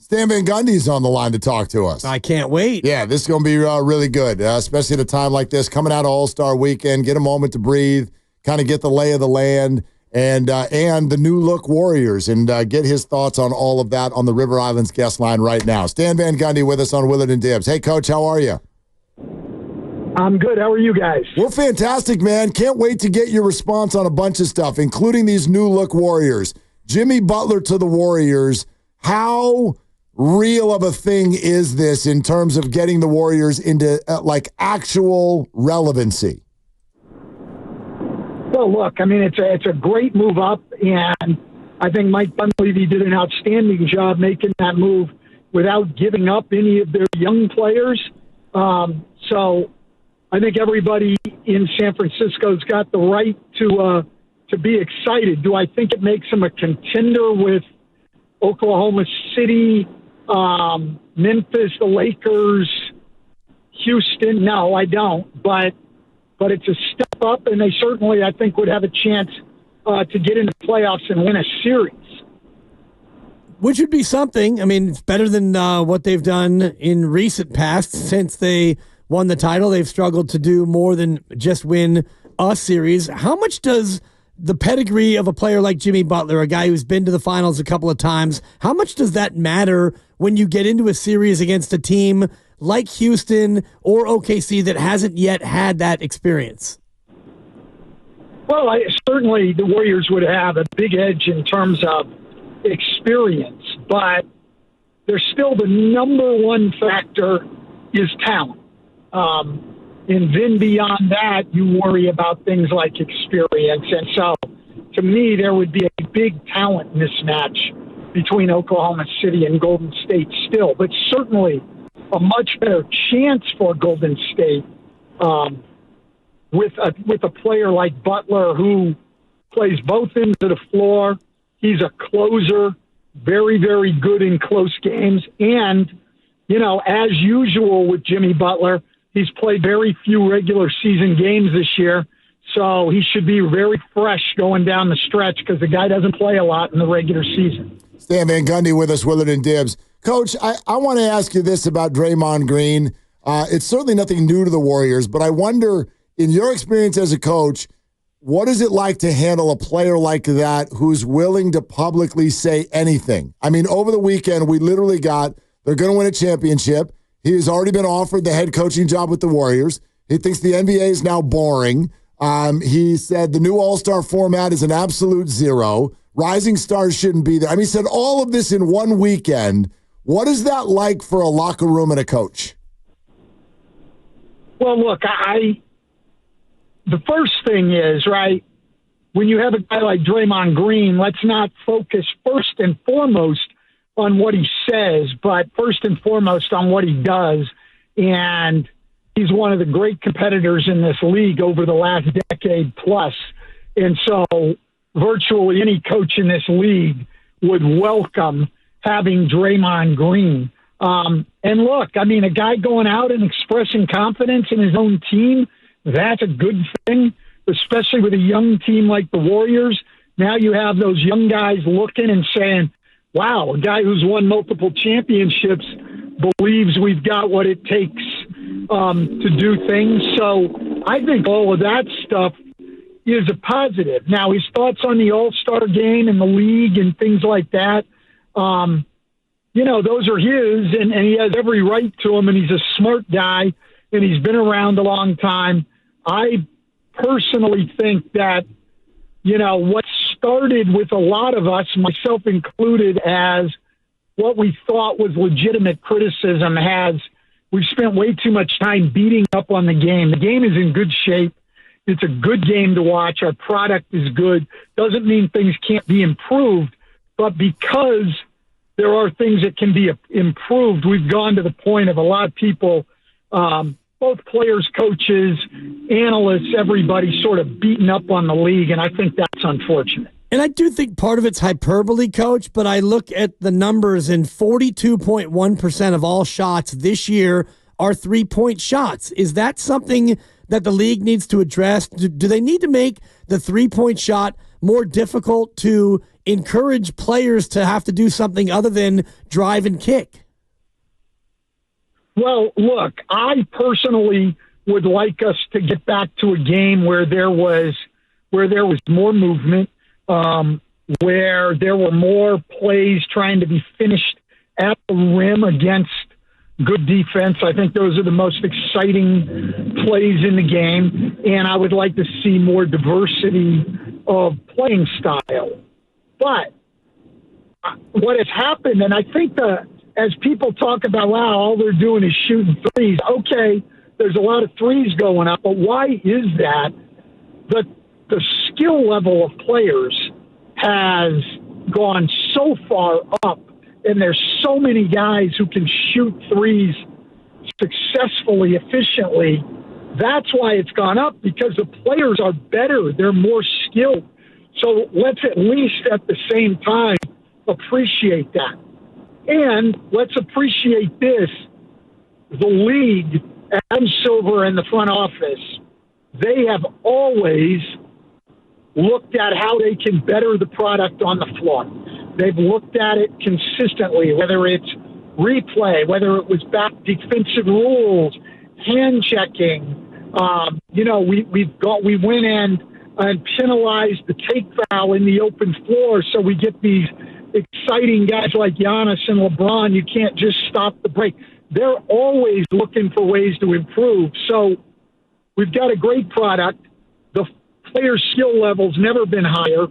Stan Van Gundy's on the line to talk to us. I can't wait. Yeah, this is going to be really good, especially at a time like this, coming out of All-Star Weekend, get a moment to breathe, kind of get the lay of the land, and the new look Warriors, and get his thoughts on all of that on the River Islands guest line right now. Stan Van Gundy with us on Willard and Dibs. Hey, Coach, how are you? I'm good. How are you guys? We're fantastic, man. Can't wait to get your response on a bunch of stuff, including these new look Warriors. Jimmy Butler to the Warriors. How real of a thing is this in terms of getting the Warriors into actual relevancy? Well, look, I mean, it's a great move up, and I think Mike Dunleavy did an outstanding job making that move without giving up any of their young players. So I think everybody in San Francisco's got the right to be excited. Do I think it makes them a contender with Oklahoma City, Memphis, the Lakers, Houston? No, I don't. But it's a step up, and they certainly, I think, would have a chance to get into playoffs and win a series. Which would be something. I mean, it's better than what they've done in recent past. Since they won the title, they've struggled to do more than just win a series. How much does the pedigree of a player like Jimmy Butler, a guy who's been to the finals a couple of times, how much does that matter when you get into a series against a team like Houston or OKC that hasn't yet had that experience? Well, certainly the Warriors would have a big edge in terms of experience, but there's still the number one factor is talent. And then beyond that, you worry about things like experience. And so, to me, there would be a big talent mismatch between Oklahoma City and Golden State still, but certainly a much better chance for Golden State with a player like Butler who plays both ends of the floor. He's a closer, very, very good in close games. And, you know, as usual with Jimmy Butler, he's played very few regular season games this year, so he should be very fresh going down the stretch because the guy doesn't play a lot in the regular season. Stan Van Gundy with us, Willard and Dibs. Coach, I want to ask you this about Draymond Green. It's certainly nothing new to the Warriors, but I wonder, in your experience as a coach, what is it like to handle a player like that who's willing to publicly say anything? I mean, over the weekend, we literally they're going to win a championship. He has already been offered the head coaching job with the Warriors. He thinks the NBA is now boring. He said the new All-Star format is an absolute zero. Rising stars shouldn't be there. I mean, he said all of this in one weekend. What is that like for a locker room and a coach? Well, look, the first thing is, right, when you have a guy like Draymond Green, let's not focus first and foremost on what he says, but first and foremost on what he does. And he's one of the great competitors in this league over the last decade plus. And so virtually any coach in this league would welcome having Draymond Green. And look, I mean, a guy going out and expressing confidence in his own team, that's a good thing, especially with a young team like the Warriors. Now you have those young guys looking and saying, wow, a guy who's won multiple championships believes we've got what it takes to do things. So I think all of that stuff is a positive. Now, his thoughts on the All-Star game and the league and things like that, you know, those are his, and he has every right to them, and he's a smart guy, and he's been around a long time. I personally think that, you know, what started with a lot of us, myself included, as what we thought was legitimate criticism we've spent way too much time beating up on the game. The game is in good shape. It's a good game to watch. Our product is good. Doesn't mean things can't be improved, but because there are things that can be improved, we've gone to the point of a lot of people, both players, coaches, analysts, everybody sort of beating up on the league, and I think that's unfortunate. And I do think part of it's hyperbole, Coach, but I look at the numbers, and 42.1% of all shots this year are three-point shots. Is that something that the league needs to address? Do they need to make the three-point shot more difficult to encourage players to have to do something other than drive and kick? Well, look, I personally would like us to get back to a game where there was more movement, where there were more plays trying to be finished at the rim against good defense. I think those are the most exciting plays in the game, and I would like to see more diversity of playing style. But what has happened, and I think as people talk about, wow, all they're doing is shooting threes. Okay, there's a lot of threes going up, but why is that? The skill level of players has gone so far up, and there's so many guys who can shoot threes successfully, efficiently. That's why it's gone up, because the players are better. They're more skilled. So let's at least at the same time appreciate that. And let's appreciate this. The league, Adam Silver and the front office, they have always looked at how they can better the product on the floor. They've looked at it consistently, whether it's replay, whether it was back defensive rules, hand checking. We went in and penalized the take foul in the open floor, so we get these exciting guys like Giannis and LeBron. You can't just stop the break. They're always looking for ways to improve. So we've got a great product. The player skill level's never been higher,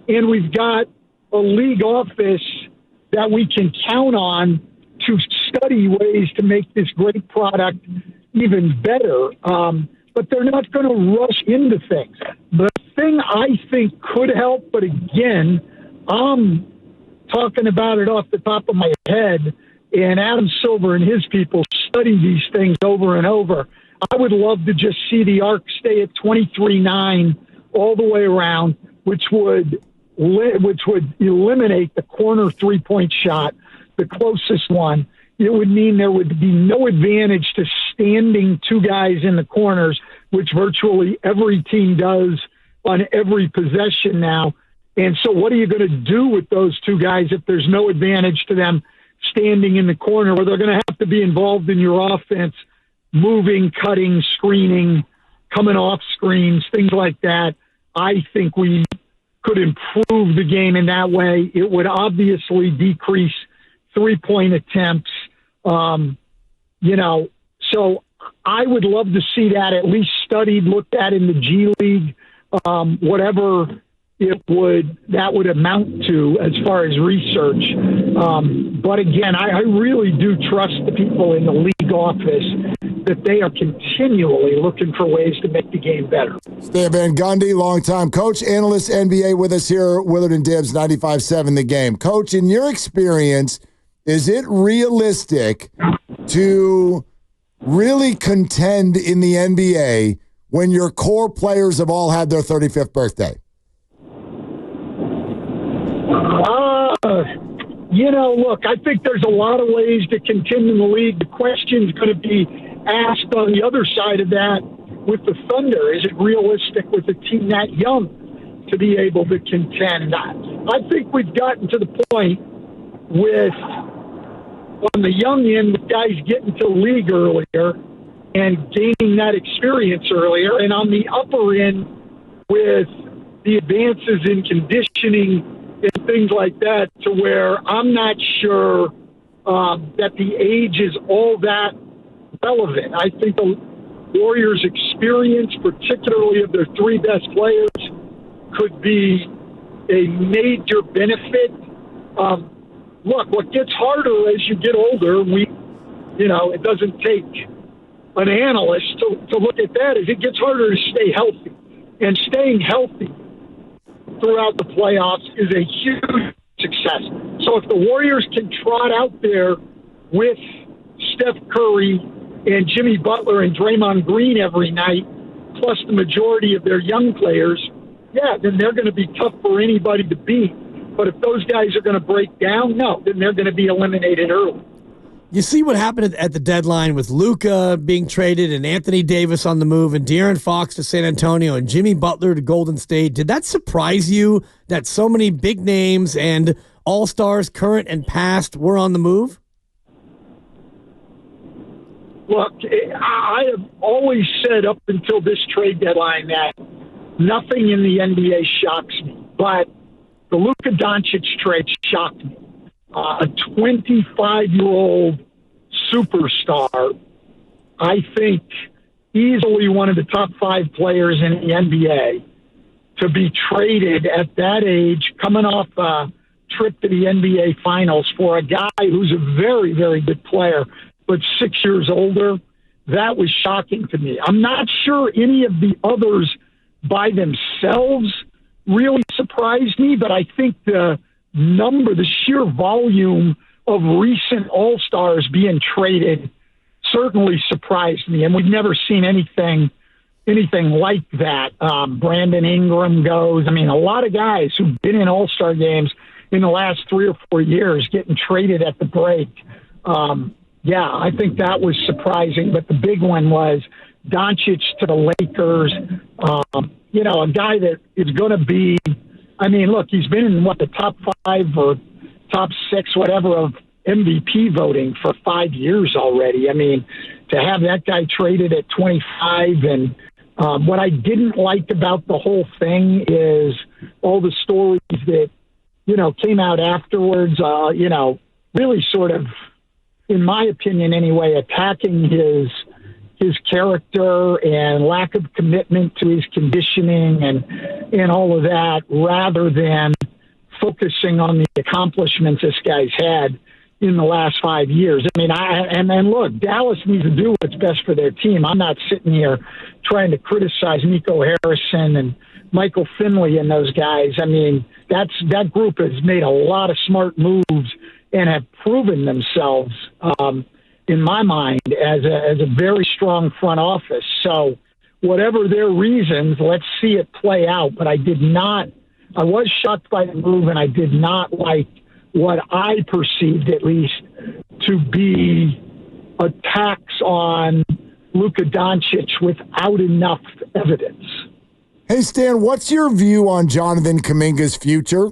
and we've got a league office that we can count on to study ways to make this great product even better. But they're not going to rush into things. The thing I think could help, but again, I'm talking about it off the top of my head, and Adam Silver and his people study these things over and over. I would love to just see the arc stay at 23-9 all the way around, which would eliminate the corner three-point shot, the closest one. It would mean there would be no advantage to standing two guys in the corners, which virtually every team does on every possession now. And so what are you going to do with those two guys if there's no advantage to them standing in the corner, where they're going to have to be involved in your offense, moving, cutting, screening, coming off screens, things like that? I think we could improve the game in that way. It would obviously decrease three-point attempts. So I would love to see that at least studied, looked at in the G League, whatever that would amount to as far as research. But again, I really do trust the people in the league office that they are continually looking for ways to make the game better. Stan Van Gundy, longtime coach, analyst, NBA with us here, Willard and Dibs, 95.7 The Game. Coach, in your experience, is it realistic to really contend in the NBA when your core players have all had their 35th birthday? Look, I think there's a lot of ways to contend in the league. The question's going to be asked on the other side of that with the Thunder. Is it realistic with a team that young to be able to contend? I think we've gotten to the point with, on the young end, with guys getting to the league earlier and gaining that experience earlier, and on the upper end with the advances in conditioning and things like that, to where I'm not sure that the age is all that relevant. I think the Warriors' experience, particularly of their three best players, could be a major benefit. Look, what gets harder as you get older, it doesn't take an analyst to look at that, is it gets harder to stay healthy. And staying healthy throughout the playoffs is a huge success. So if the Warriors can trot out there with Steph Curry and Jimmy Butler and Draymond Green every night, plus the majority of their young players, then they're going to be tough for anybody to beat. But if those guys are going to break down, then they're going to be eliminated early. You see what happened at the deadline with Luka being traded and Anthony Davis on the move and De'Aaron Fox to San Antonio and Jimmy Butler to Golden State. Did that surprise you that so many big names and all-stars, current and past, were on the move? Look, I have always said up until this trade deadline that nothing in the NBA shocks me, but the Luka Dončić trade shocked me. A 25-year-old superstar, I think easily one of the top 5 players in the NBA, to be traded at that age, coming off a trip to the NBA Finals for a guy who's a very, very good player, but 6 years older, that was shocking to me. I'm not sure any of the others by themselves really surprised me, but I think the sheer volume of recent All-Stars being traded certainly surprised me, and we've never seen anything like that. Brandon Ingram goes. I mean, a lot of guys who've been in All-Star games in the last 3 or 4 years getting traded at the break. Yeah, I think that was surprising, but the big one was Doncic to the Lakers. A guy that is going to be, I mean, look, he's been in, the top 5 or top 6, whatever, of MVP voting for 5 years already. I mean, to have that guy traded at 25, and what I didn't like about the whole thing is all the stories that, came out afterwards, really sort of, in my opinion anyway, attacking his character and lack of commitment to his conditioning and all of that, rather than focusing on the accomplishments this guy's had in the last 5 years. I mean, and look, Dallas needs to do what's best for their team. I'm not sitting here trying to criticize Nico Harrison and Michael Finley and those guys. I mean, that group has made a lot of smart moves and have proven themselves, in my mind, as a very strong front office. So whatever their reasons, let's see it play out. But I was shocked by the move, and I did not like what I perceived, at least, to be attacks on Luka Dončić without enough evidence. Hey, Stan, what's your view on Jonathan Kuminga's future?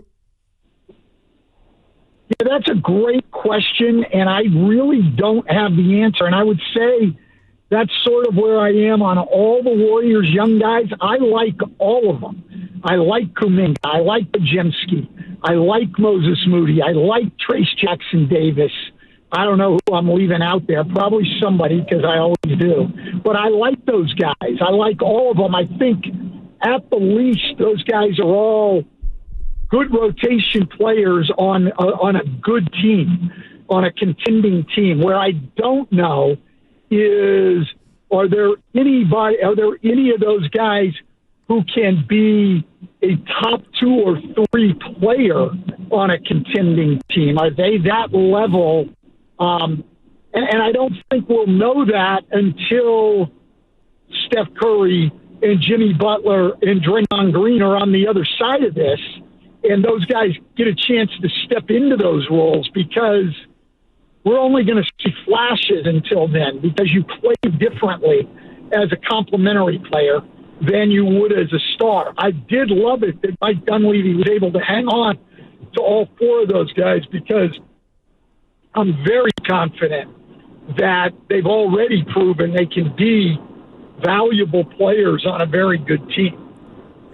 Yeah, that's a great question, and I really don't have the answer. And I would say that's sort of where I am on all the Warriors young guys. I like all of them. I like Kuminga. I like Podziemski. I like Moses Moody. I like Trace Jackson Davis. I don't know who I'm leaving out there. Probably somebody, because I always do. But I like those guys. I like all of them. I think at the least those guys are all good rotation players on a good team, on a contending team. Where I don't know is, are there any of those guys who can be a top 2 or 3 player on a contending team? Are they that level? And I don't think we'll know that until Steph Curry and Jimmy Butler and Draymond Green are on the other side of this, and those guys get a chance to step into those roles, because we're only going to see flashes until then, because you play differently as a complementary player than you would as a star. I did love it that Mike Dunleavy was able to hang on to all 4 of those guys, because I'm very confident that they've already proven they can be valuable players on a very good team.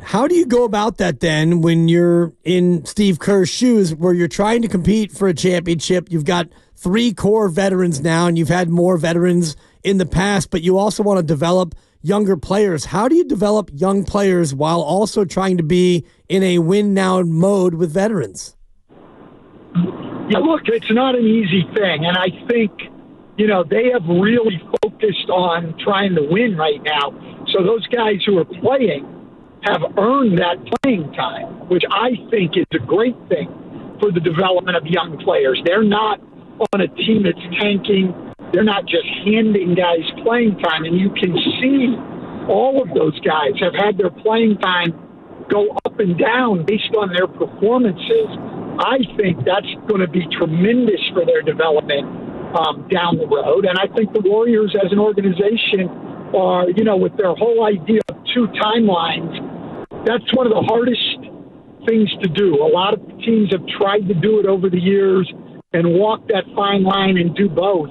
How do you go about that then when you're in Steve Kerr's shoes, where you're trying to compete for a championship? You've got 3 core veterans now, and you've had more veterans in the past, but you also want to develop younger players. How do you develop young players while also trying to be in a win-now mode with veterans? Yeah, look, it's not an easy thing, and I think, they have really focused on trying to win right now. So those guys who are playing have earned that playing time, which I think is a great thing for the development of young players. They're not on a team that's tanking. They're not just handing guys playing time, and you can see all of those guys have had their playing time go up and down based on their performances. I think that's going to be tremendous for their development down the road. And I think the Warriors as an organization are, with their whole idea of 2 timelines, that's one of the hardest things to do. A lot of teams have tried to do it over the years and walk that fine line and do both.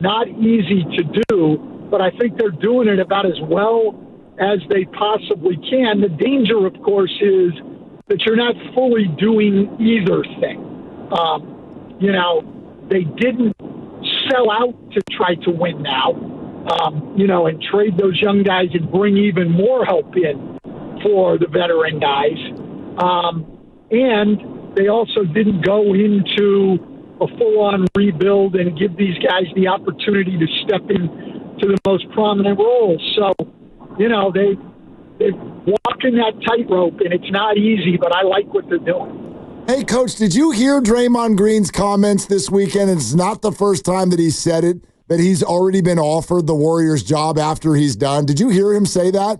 Not easy to do, but I think they're doing it about as well as they possibly can. The danger, of course, is that you're not fully doing either thing. They didn't sell out to try to win now, and trade those young guys and bring even more help in for the veteran guys. And they also didn't go into a full-on rebuild and give these guys the opportunity to step into the most prominent roles. So, they're walking that tightrope, and it's not easy, but I like what they're doing. Hey, Coach, did you hear Draymond Green's comments this weekend? It's not the first time that he said it, that he's already been offered the Warriors job after he's done. Did you hear him say that?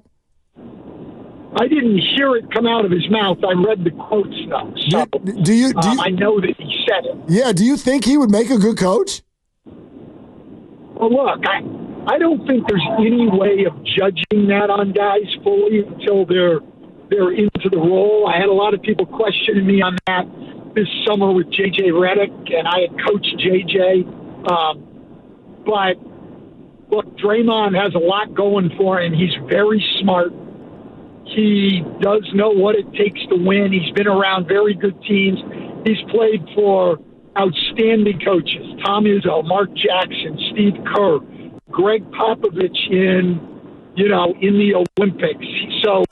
I didn't hear it come out of his mouth. I read the quotes, though. So do you, I know that he said it. Yeah, do you think he would make a good coach? Well, look, I don't think there's any way of judging that on guys fully until they're into the role. I had a lot of people questioning me on that this summer with J.J. Redick, and I had coached J.J. But, look, Draymond has a lot going for him. He's very smart. He does know what it takes to win. He's been around very good teams. He's played for outstanding coaches, Tom Izzo, Mark Jackson, Steve Kerr, Greg Popovich in the Olympics. So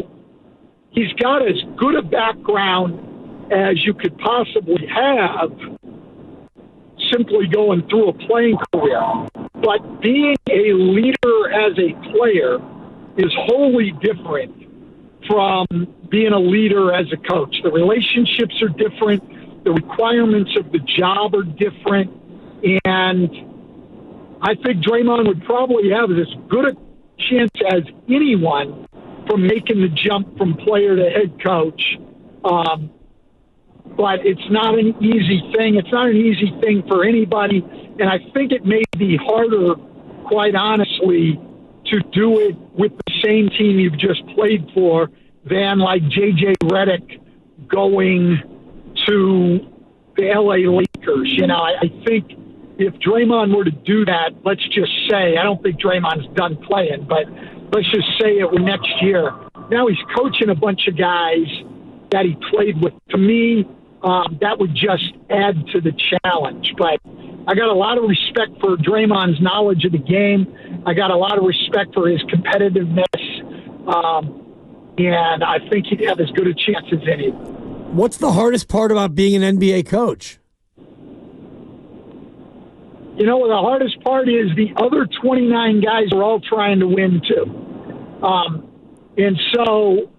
he's got as good a background as you could possibly have simply going through a playing career. But being a leader as a player is wholly different from being a leader as a coach. The relationships are different. The requirements of the job are different. And I think Draymond would probably have as good a chance as anyone from making the jump from player to head coach. But it's not an easy thing. It's not an easy thing for anybody. And I think it may be harder, quite honestly, to do it with the same team you've just played for than like J.J. Redick going to the L.A. Lakers. I think if Draymond were to do that, let's just say, I don't think Draymond's done playing, but let's just say it was next year. Now he's coaching a bunch of guys that he played with. To me, that would just add to the challenge. But I got a lot of respect for Draymond's knowledge of the game. I got a lot of respect for his competitiveness. And I think he'd have as good a chance as any. What's the hardest part about being an NBA coach? The hardest part is the other 29 guys are all trying to win too. And so,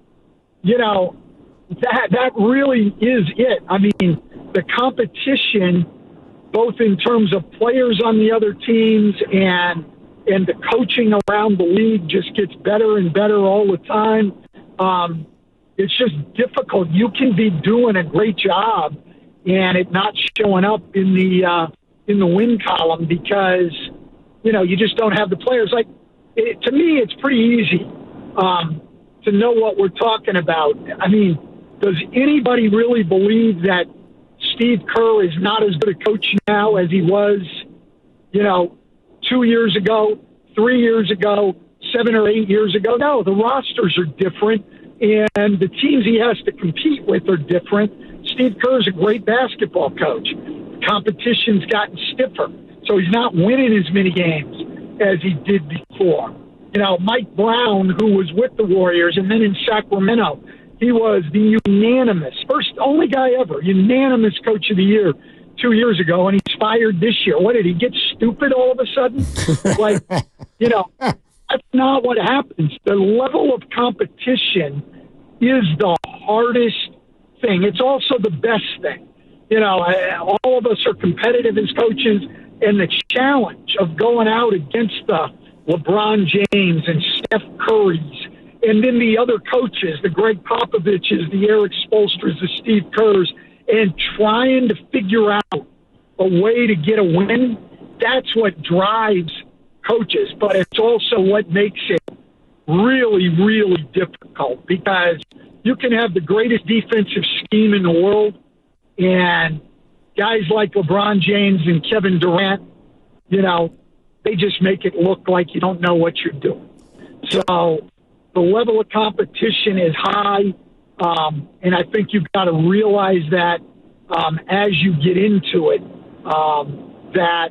that really is it. I mean, the competition, both in terms of players on the other teams and the coaching around the league, just gets better and better all the time. It's just difficult. You can be doing a great job and it not showing up in the win column because, you just don't have the players. To me, it's pretty easy to know what we're talking about. I mean, does anybody really believe that Steve Kerr is not as good a coach now as he was, 2 years ago, 3 years ago, 7 or 8 years ago? No, the rosters are different, and the teams he has to compete with are different. Steve Kerr is a great basketball coach. Competition's gotten stiffer, so he's not winning as many games as he did before. Mike Brown, who was with the Warriors and then in Sacramento, he was the only guy ever, unanimous coach of the year 2 years ago, and he's fired this year. What, did he get stupid all of a sudden? That's not what happens. The level of competition is the hardest thing. It's also the best thing. All of us are competitive as coaches, and the challenge of going out against the LeBron James and Steph Currys, and then the other coaches, the Greg Popoviches, the Eric Spoelstras, the Steve Kerrs, and trying to figure out a way to get a win that's what drives coaches, but it's also what makes it really, really difficult, because you can have the greatest defensive scheme in the world, and guys like LeBron James and Kevin Durant, they just make it look like you don't know what you're doing. So the level of competition is high, and I think you've got to realize that as you get into it, that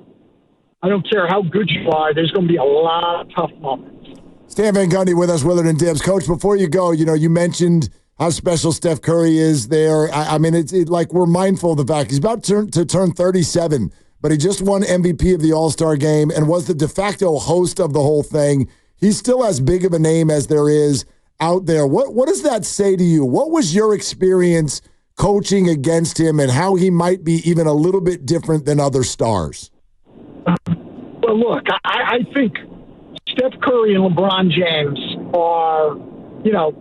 I don't care how good you are, there's going to be a lot of tough moments. Stan Van Gundy with us, Willard and Dibs. Coach, before you go, you mentioned how special Steph Curry is there. I mean, it's like we're mindful of the fact he's about to turn 37, but he just won MVP of the All-Star game and was the de facto host of the whole thing. He's still as big of a name as there is out there. What does that say to you? What was your experience coaching against him, and how he might be even a little bit different than other stars? Well, look, I think Steph Curry and LeBron James are,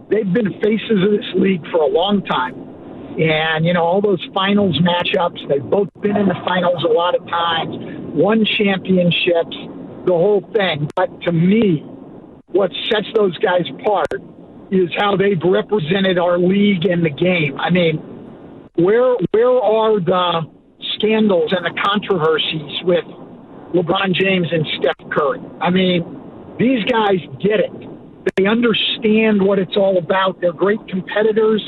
they've been faces of this league for a long time. And, all those finals matchups, they've both been in the finals a lot of times, won championships, the whole thing. But to me, what sets those guys apart is how they've represented our league and the game. I mean, where are the scandals and the controversies with LeBron James and Steph Curry? I mean, these guys get it. They understand what it's all about. They're great competitors,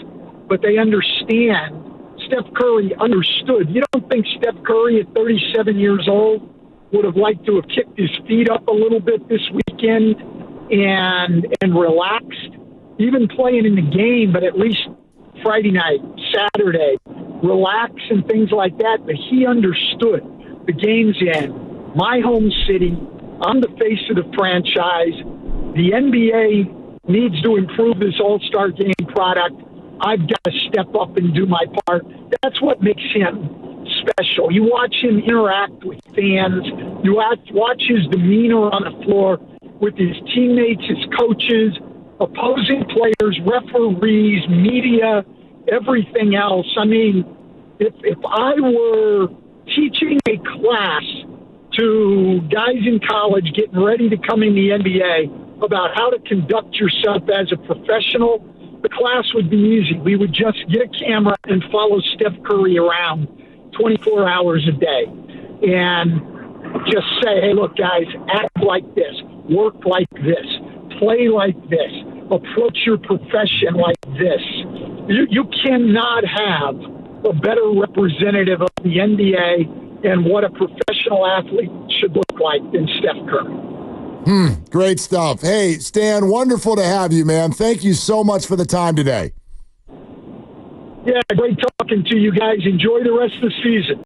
but they understand. Steph Curry understood. You don't think Steph Curry at 37 years old would have liked to have kicked his feet up a little bit this weekend and relaxed, even playing in the game, but at least Friday night, Saturday, relax and things like that. But he understood the game's in my home city. I'm the face of the franchise. The NBA needs to improve this All-Star game product. I've got to step up and do my part. That's what makes him special. You watch him interact with fans. You watch his demeanor on the floor with his teammates, his coaches, opposing players, referees, media, everything else. I mean, if I were teaching a class to guys in college getting ready to come in the NBA about how to conduct yourself as a professional, the class would be easy. We would just get a camera and follow Steph Curry around 24 hours a day and just say, hey, look, guys, act like this, work like this, play like this, approach your profession like this. You cannot have a better representative of the NBA and what a professional athlete should look like than Steph Curry. Great stuff. Hey, Stan, wonderful to have you, man. Thank you so much for the time today. Yeah, great talking to you guys. Enjoy the rest of the season.